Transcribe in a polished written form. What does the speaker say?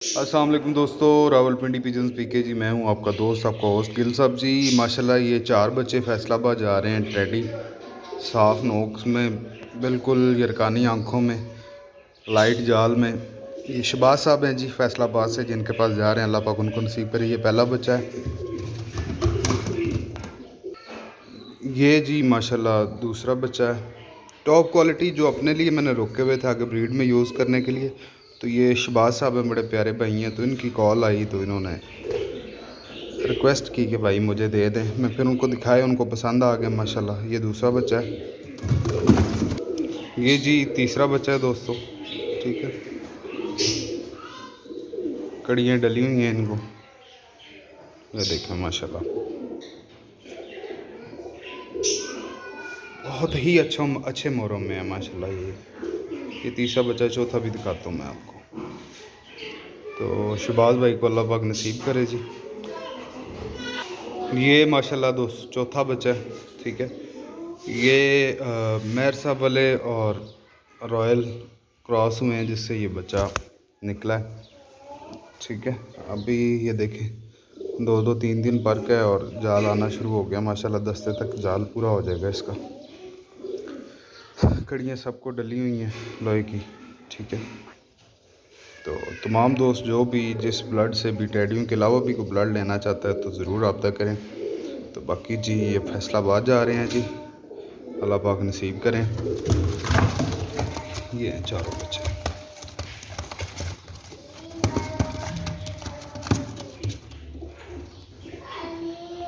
अस्सलाम वालेकुम दोस्तों, रावलपिंडी पिजन्स पीके जी। मैं हूं आपका दोस्त, आपका होस्ट गिल साहब जी। माशाल्लाह ये 4 बच्चे फैसलाबाद जा रहे हैं। ट्रेडी साफ नोक्स में, बिल्कुल यरकानी आंखों में, लाइट जाल में। ये शहबाज साहब हैं जी फैसलाबाद से, जिनके पास जा रहे हैं। अल्लाह पाक उनको नसीब करे। ये पहला बच्चा है। ये जी माशाल्लाह दूसरा बच्चा है। टॉप क्वालिटी जो अपने लिए मैंने रोके हुए थे आगे ब्रीड में यूज़ करने के लिए। तो ये शहबाज साहब हैं, बड़े प्यारे भाई हैं। तो इनकी कॉल आई तो इन्होंने रिक्वेस्ट की कि भाई मुझे दे दें। मैं फिर उनको दिखाए, उनको पसंद आ गया माशाल्लाह। ये दूसरा बच्चा है। ये जी तीसरा बच्चा है दोस्तों। ठीक है, कड़ियाँ डली हुई हैं इनको, ये देखें माशाल्लाह। बहुत ही अच्छे मोहरम में है माशाल्लाह। ये तीसरा बच्चा, चौथा भी दिखाता हूँ मैं आपको। तो शहबाज भाई को अल्लाह पाक नसीब करे जी। ये माशाल्लाह दोस्त चौथा बच्चा है। ठीक है, ये मेहर साहब वाले और रॉयल क्रॉस हुए हैं, जिससे ये बच्चा निकला है। ठीक है, अभी ये देखें 2-2 3 दिन पर का है और जाल आना शुरू हो गया माशाल्लाह। दस्ते तक जाल पूरा हो जाएगा इसका। कड़ियाँ सबको डली हुई हैं लोहे की। ठीक है, तो तमाम दोस्त जो भी जिस ब्लड से भी, टेडियों के अलावा भी कोई ब्लड लेना चाहता है तो ज़रूर रब्ता करें। तो बाकी जी ये फैसलाबाद जा रहे हैं जी, अल्लाह पाक नसीब करें। ये हैं चारों बच्चे।